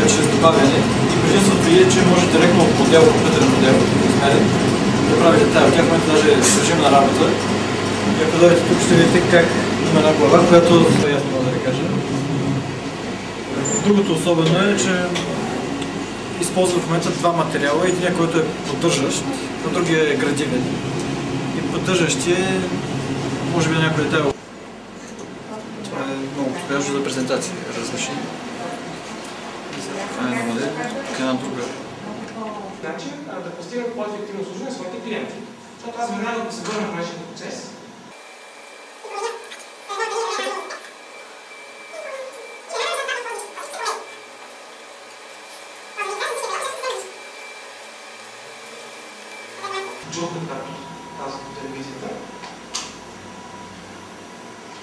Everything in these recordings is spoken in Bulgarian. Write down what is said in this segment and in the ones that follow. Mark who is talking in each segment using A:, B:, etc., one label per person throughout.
A: вече с добавяне. И предимството е, че може директно от модел, компютърен модел, измерен, да правите тая. Тя в момента даже е режимна работа. И ако дойдете тук, ще видите как има една глава, която е ясно да ви кажа. Другото особено е, че използва в момента два материала. Един, който е поддържащ, а другия е градивен. И поддържащия е, може би, някой детайл. Това е много подходящо за презентация. Разреши. Това е една модель, тук е една друга.
B: Начин да постигнат по-ефективно служение на своите клиенти. Защото аз веднага да се върна в нашия процес. Жълтата тази по телевизията.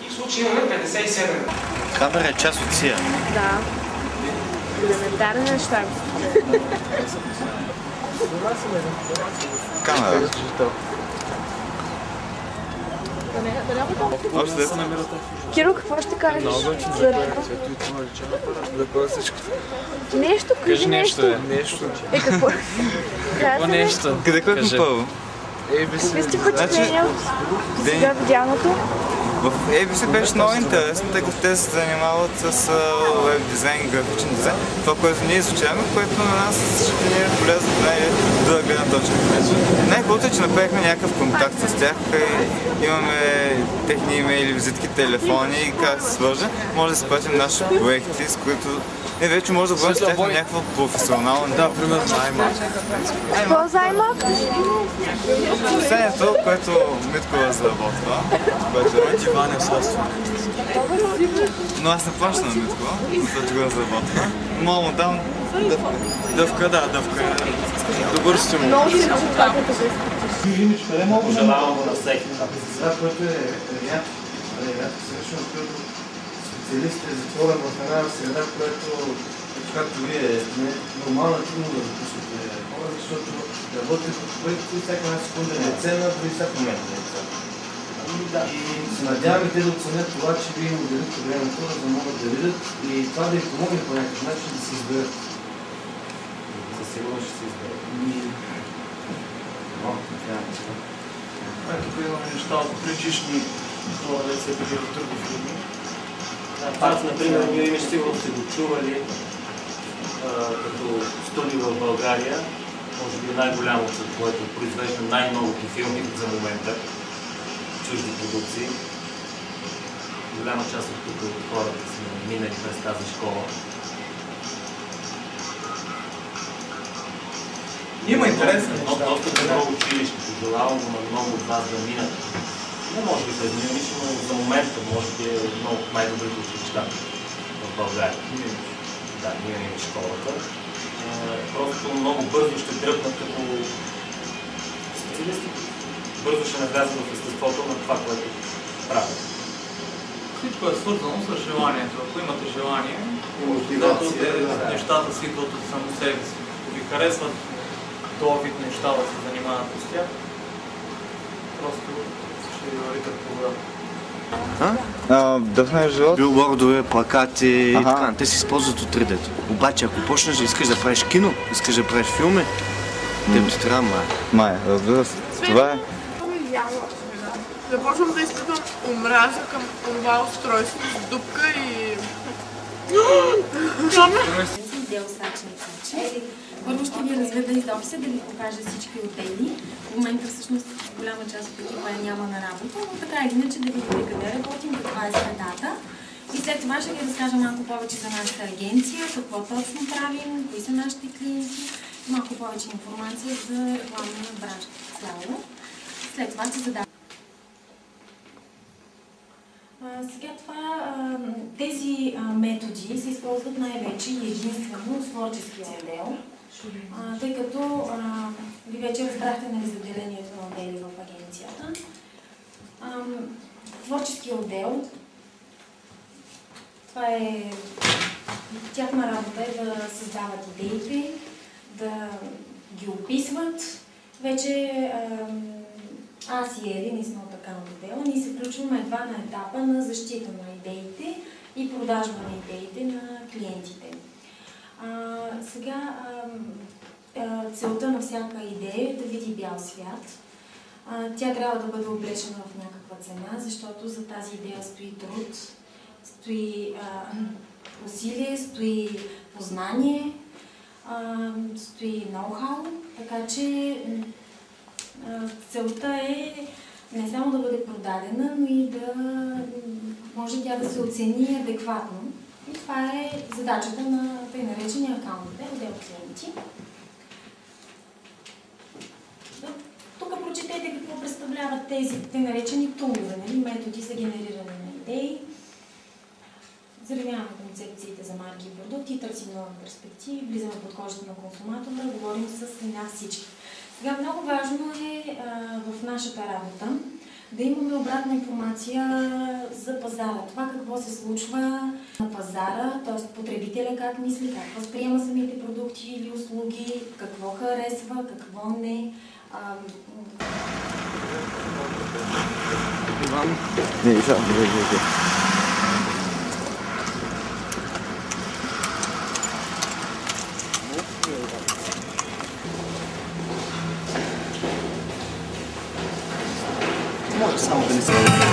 B: И в случай имаме 57.
C: Камера е част от сия.
D: Да. Елементарни неща.
C: Камера.
D: Киро, какво ще кажеш? Нещо, кажи нещо.
E: Нещо.
D: Какво?
E: Какво нещо?
C: Къде кой първо?
D: Какви сте впечатления от сега видяното?
C: В ABC беше много интересно, тъй като те се занимават с веб дизайн, графичен дизайн. Това, което ние изучаваме, което на нас ще ни е полезно от друга гледна точка. Най-хубавото е, че направихме някакъв контакт с тях. Имаме техни имейли, визитки, телефони и как се свържем. Може да се пратим наши проекти, с които ние вече може да говорим с тях на някаква професионална.
E: Да, примерно iMac.
D: Какво за iMac?
C: Съобщението, което Митко разработва, което е
E: Иван е собствен.
C: но аз не плащам на Митко, защото го разработва. Мога му дам
E: Дъвка, да, дъвка. Добър стимул.
D: Много си това, като се изключиш.
F: Пожелавам го на всеки.
A: Това, което е съвършено открито специалист е затворен в една среда, която, както вие, не е нормално трудно да допуснете хора, защото работите по проекти, всяка една секунда не е ценна, дори всяк момент не е ценна. И се надяваме те да оценят това, че вие им отделите времето, за да могат да видят и това да им помогне по някакъв начин да се изберат.
F: Със сигурност ще се изберат.
A: Тук имаме неща от предишни хора, да се бъде в други фирми.
F: Парт, например, ние имаш сигурно сте го чували като студио в България, може би най-голямото, което произвежда най-много филми за момента, чужди продукции. Голяма част от тук от хората сме минали през тази школа.
A: Има интересни неща.
F: Доста добро училище, пожелавам го на много от вас да минат. Не може би през Мюнич, но за момента може би е много от най-добрите училища в България. Да, ние имаме школата. Просто много бързо ще дръпнат като специалисти. Бързо ще навлязат в естеството на това, което правят.
G: Всичко е свързано с желанието. Ако имате желание, нещата си идват от само себе си. Ако ви харесват този вид неща да се занимавате с тях, просто ще ви вървите по вода.
C: Дъхна живот.
E: Билбордове, плакати и така. Те се използват от 3D-то. Обаче, ако почнеш да искаш да правиш кино, искаш да правиш филми, теб ти трябва мая.
C: Мая, разбира се. Това е.
H: Започвам да изпитвам омраза към това устройство с дупка и...
I: Дел Сачница. Първо ще ви разведа из офиса, да ви покажа всички отдели. В момента всъщност голяма част от екипа няма на работа, но така или иначе да видите къде работим, каква е средата. И след това ще ви разкажа малко повече за нашата агенция, какво точно правим, кои са нашите клиенти, малко повече информация за реклама на бранша цяло. След това ще задам. Сега това, тези методи се използват най-вече и единствено в творческия отдел, тъй като ви вече разбрахте на разделението на отдели в агенцията. Творческия отдел, това е тяхна работа е да създават идеите, да ги описват. Вече аз и Ели, ние сме от така на отдела, ние се включваме едва на етапа на защита на идеите и продажба на идеите на клиентите. Сега целта на всяка идея е да види бял свят. Тя трябва да бъде облечена в някаква цена, защото за тази идея стои труд, стои усилие, стои познание, стои ноу-хау, така че целта е не само да бъде продадена, но и да може тя да се оцени адекватно. И това е задачата на тъй наречения акаунт отдел клиенти. Тук прочетете какво представляват тези тъй наречени тулове, методи за генериране на идеи. Заявяваме концепциите за марки и продукти, търсим нови перспективи, влизаме под кожата на консуматора, говорим с една всички. Сега много важно е в нашата работа да имаме обратна информация за пазара. Това какво се случва на пазара, т.е. потребителя как мисли, как възприема самите продукти или услуги, какво харесва, какво не.
E: Може само да не се